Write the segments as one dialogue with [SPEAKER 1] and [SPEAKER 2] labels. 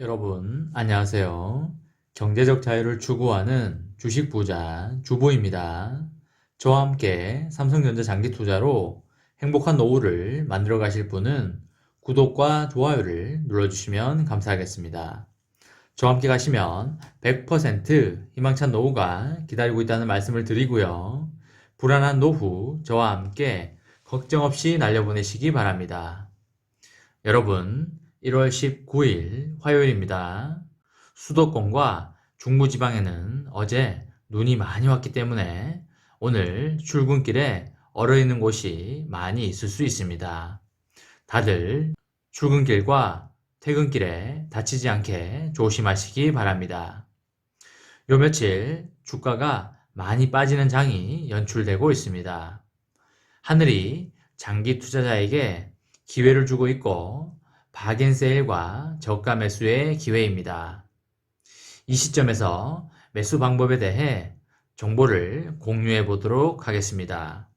[SPEAKER 1] 여러분, 안녕하세요. 경제적 자유를 추구하는 주식 부자 주보입니다. 저와 함께 삼성전자 장기 투자로 행복한 노후를 만들어 가실 분은 구독과 좋아요를 눌러주시면 감사하겠습니다. 저와 함께 가시면 100% 희망찬 노후가 기다리고 있다는 말씀을 드리고요. 불안한 노후 저와 함께 걱정 없이 날려보내시기 바랍니다. 여러분, 1월 19일 화요일입니다. 수도권과 중부지방에는 어제 눈이 많이 왔기 때문에 오늘 출근길에 얼어있는 곳이 많이 있을 수 있습니다. 다들 출근길과 퇴근길에 다치지 않게 조심하시기 바랍니다. 요 며칠 주가가 많이 빠지는 장이 연출되고 있습니다. 하늘이 장기 투자자에게 기회를 주고 있고 박앤세일과 저가 매수의 기회입니다. 이 시점에서 매수 방법에 대해 정보를 공유해 보도록 하겠습니다.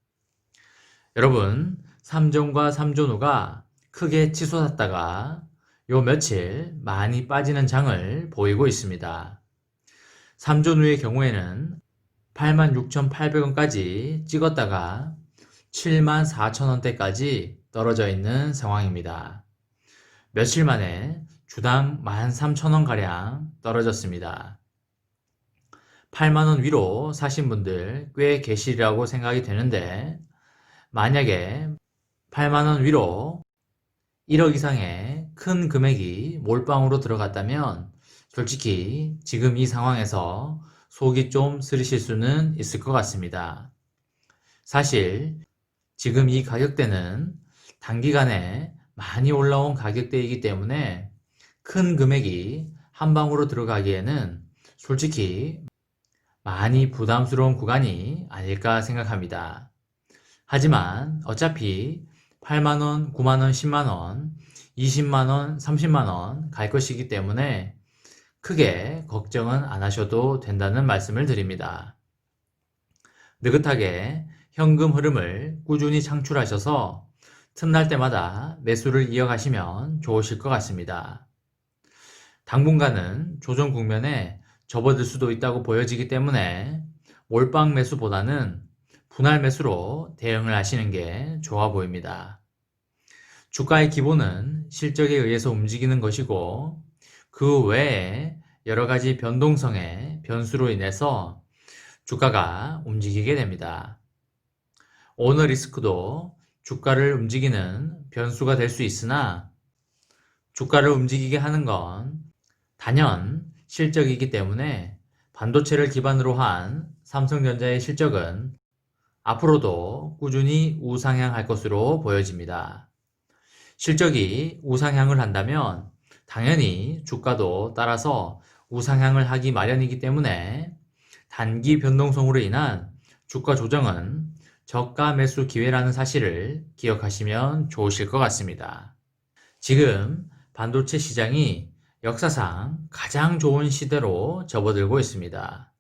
[SPEAKER 1] 여러분, 삼종과 삼존우가 크게 치솟았다가 요 며칠 많이 빠지는 장을 보이고 있습니다. 삼존우의 경우에는 86,800원까지 찍었다가 74,000원대까지 떨어져 있는 상황입니다. 며칠 만에 주당 13,000원가량 떨어졌습니다. 8만원 위로 사신 분들 꽤 계시리라고 생각이 되는데, 만약에 8만원 위로 1억 이상의 큰 금액이 몰빵으로 들어갔다면 솔직히 지금 이 상황에서 속이 좀 쓰리실 수는 있을 것 같습니다. 사실 지금 이 가격대는 단기간에 많이 올라온 가격대이기 때문에 큰 금액이 한 방으로 들어가기에는 솔직히 많이 부담스러운 구간이 아닐까 생각합니다. 하지만 어차피 8만원, 9만원, 10만원, 20만원, 30만원 갈 것이기 때문에 크게 걱정은 안 하셔도 된다는 말씀을 드립니다. 느긋하게 현금 흐름을 꾸준히 창출하셔서 틈날 때마다 매수를 이어가시면 좋으실 것 같습니다. 당분간은 조정 국면에 접어들 수도 있다고 보여지기 때문에 몰빵 매수보다는 분할 매수로 대응을 하시는 게 좋아 보입니다. 주가의 기본은 실적에 의해서 움직이는 것이고 그 외에 여러 가지 변동성의 변수로 인해서 주가가 움직이게 됩니다. 오너 리스크도 주가를 움직이는 변수가 될 수 있으나 주가를 움직이게 하는 건 단연 실적이기 때문에 반도체를 기반으로 한 삼성전자의 실적은 앞으로도 꾸준히 우상향할 것으로 보여집니다. 실적이 우상향을 한다면 당연히 주가도 따라서 우상향을 하기 마련이기 때문에 단기 변동성으로 인한 주가 조정은 저가 매수 기회라는 사실을 기억하시면 좋으실 것 같습니다. 지금 반도체 시장이 역사상 가장 좋은 시대로 접어들고 있습니다.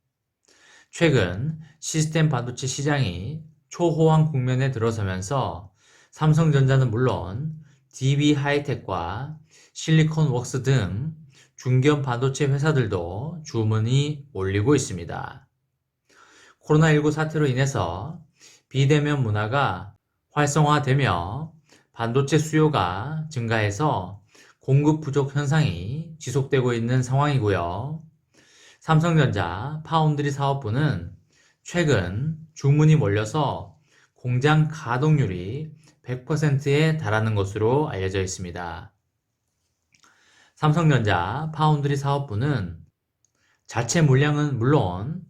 [SPEAKER 1] 최근 시스템 반도체 시장이 초호황 국면에 들어서면서 삼성전자는 물론 DB 하이텍과 실리콘웍스 등 중견 반도체 회사들도 주문이 몰리고 있습니다. 코로나19 사태로 인해서 비대면 문화가 활성화되며 반도체 수요가 증가해서 공급 부족 현상이 지속되고 있는 상황이고요. 삼성전자 파운드리 사업부는 최근 주문이 몰려서 공장 가동률이 100%에 달하는 것으로 알려져 있습니다. 삼성전자 파운드리 사업부는 자체 물량은 물론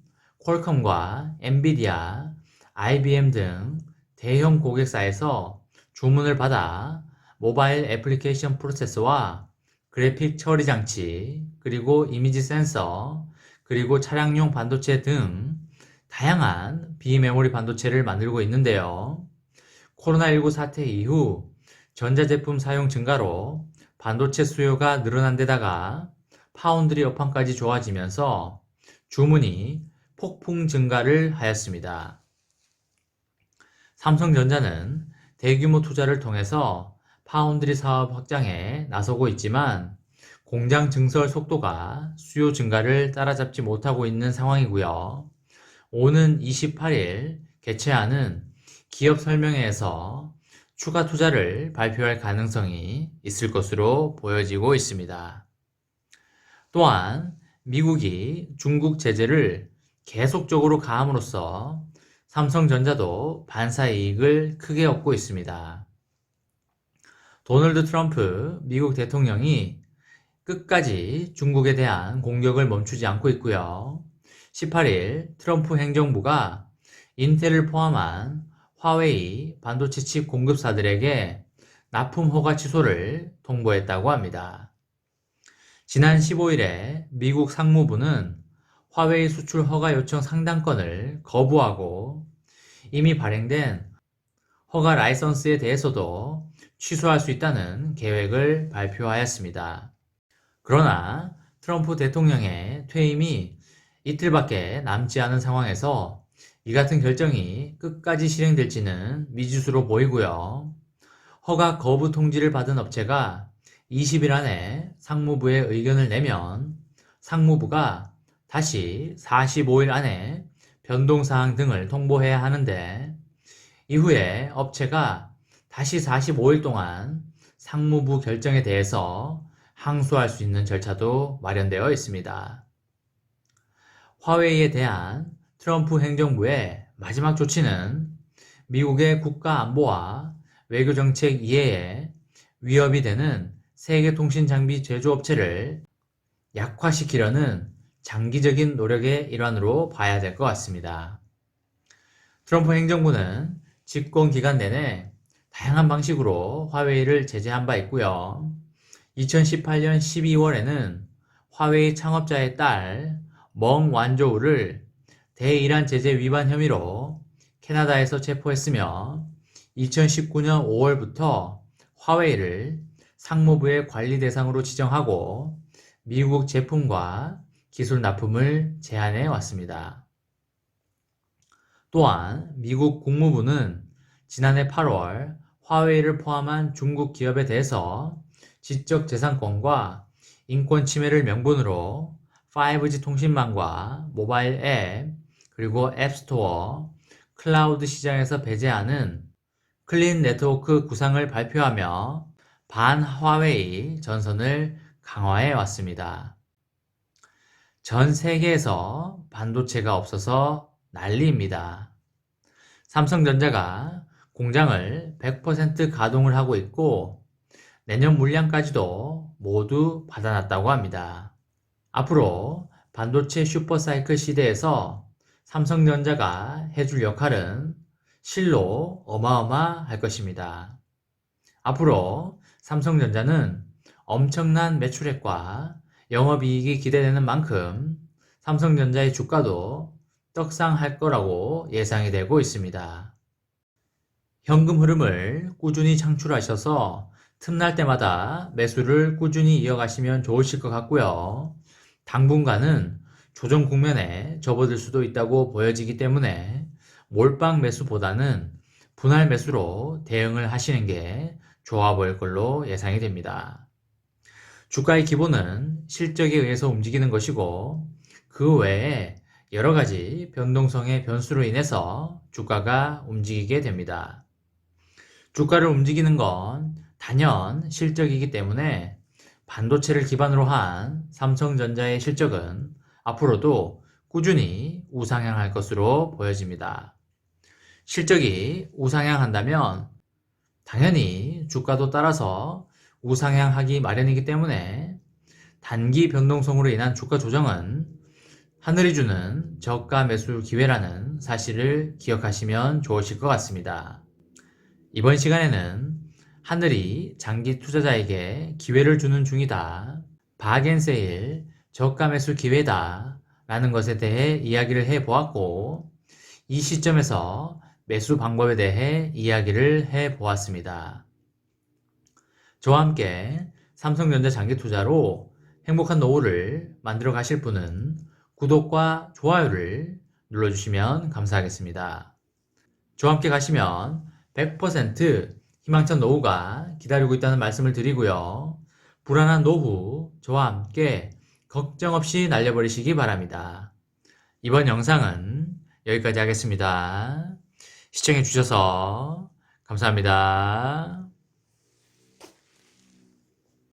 [SPEAKER 1] 퀄컴과 엔비디아, IBM 등 대형 고객사에서 주문을 받아 모바일 애플리케이션 프로세서와 그래픽 처리 장치, 그리고 이미지 센서, 그리고 차량용 반도체 등 다양한 비메모리 반도체를 만들고 있는데요. 코로나19 사태 이후 전자제품 사용 증가로 반도체 수요가 늘어난 데다가 파운드리 업황까지 좋아지면서 주문이 폭풍 증가를 하였습니다. 삼성전자는 대규모 투자를 통해서 파운드리 사업 확장에 나서고 있지만 공장 증설 속도가 수요 증가를 따라잡지 못하고 있는 상황이고요. 오는 28일 개최하는 기업 설명회에서 추가 투자를 발표할 가능성이 있을 것으로 보여지고 있습니다. 또한 미국이 중국 제재를 계속적으로 가함으로써 삼성전자도 반사 이익을 크게 얻고 있습니다. 도널드 트럼프 미국 대통령이 끝까지 중국에 대한 공격을 멈추지 않고 있고요. 18일 트럼프 행정부가 인텔을 포함한 화웨이 반도체 칩 공급사들에게 납품 허가 취소를 통보했다고 합니다. 지난 15일에 미국 상무부는 화웨이 수출 허가 요청 상당권을 거부하고 이미 발행된 허가 라이선스에 대해서도 취소할 수 있다는 계획을 발표하였습니다. 그러나 트럼프 대통령의 퇴임이 이틀밖에 남지 않은 상황에서 이 같은 결정이 끝까지 실행될지는 미지수로 보이고요. 허가 거부 통지를 받은 업체가 20일 안에 상무부에 의견을 내면 상무부가 다시 45일 안에 변동사항 등을 통보해야 하는데 이후에 업체가 다시 45일 동안 상무부 결정에 대해서 항소할 수 있는 절차도 마련되어 있습니다. 화웨이에 대한 트럼프 행정부의 마지막 조치는 미국의 국가 안보와 외교정책 이해에 위협이 되는 세계 통신 장비 제조업체를 약화시키려는 장기적인 노력의 일환으로 봐야 될 것 같습니다. 트럼프 행정부는 집권 기간 내내 다양한 방식으로 화웨이를 제재한 바 있고요. 2018년 12월에는 화웨이 창업자의 딸 멍 완조우를 대이란 제재 위반 혐의로 캐나다에서 체포했으며 2019년 5월부터 화웨이를 상무부의 관리 대상으로 지정하고 미국 제품과 기술 납품을 제한해 왔습니다. 또한 미국 국무부는 지난해 8월 화웨이를 포함한 중국 기업에 대해서 지적재산권과 인권 침해를 명분으로 5G 통신망과 모바일 앱, 그리고 앱스토어, 클라우드 시장에서 배제하는 클린 네트워크 구상을 발표하며 반화웨이 전선을 강화해 왔습니다. 전 세계에서 반도체가 없어서 난리입니다. 삼성전자가 공장을 100% 가동을 하고 있고 내년 물량까지도 모두 받아놨다고 합니다. 앞으로 반도체 슈퍼사이클 시대에서 삼성전자가 해줄 역할은 실로 어마어마할 것입니다. 앞으로 삼성전자는 엄청난 매출액과 영업이익이 기대되는 만큼 삼성전자의 주가도 떡상할 거라고 예상이 되고 있습니다. 현금 흐름을 꾸준히 창출하셔서 틈날 때마다 매수를 꾸준히 이어가시면 좋으실 것 같고요. 당분간은 조정 국면에 접어들 수도 있다고 보여지기 때문에 몰빵 매수보다는 분할 매수로 대응을 하시는 게 좋아 보일 걸로 예상이 됩니다. 주가의 기본은 실적에 의해서 움직이는 것이고 그 외에 여러 가지 변동성의 변수로 인해서 주가가 움직이게 됩니다. 주가를 움직이는 건 단연 실적이기 때문에 반도체를 기반으로 한 삼성전자의 실적은 앞으로도 꾸준히 우상향할 것으로 보여집니다. 실적이 우상향한다면 당연히 주가도 따라서 우상향하기 마련이기 때문에 단기 변동성으로 인한 주가 조정은 하늘이 주는 저가 매수 기회라는 사실을 기억하시면 좋으실 것 같습니다. 이번 시간에는 하늘이 장기 투자자에게 기회를 주는 중이다. 바겐세일, 저가 매수 기회다. 라는 것에 대해 이야기를 해보았고 이 시점에서 매수 방법에 대해 이야기를 해보았습니다. 저와 함께 삼성전자 장기 투자로 행복한 노후를 만들어 가실 분은 구독과 좋아요를 눌러주시면 감사하겠습니다. 저와 함께 가시면 100% 희망찬 노후가 기다리고 있다는 말씀을 드리고요. 불안한 노후 저와 함께 걱정 없이 날려버리시기 바랍니다. 이번 영상은 여기까지 하겠습니다. 시청해주셔서 감사합니다.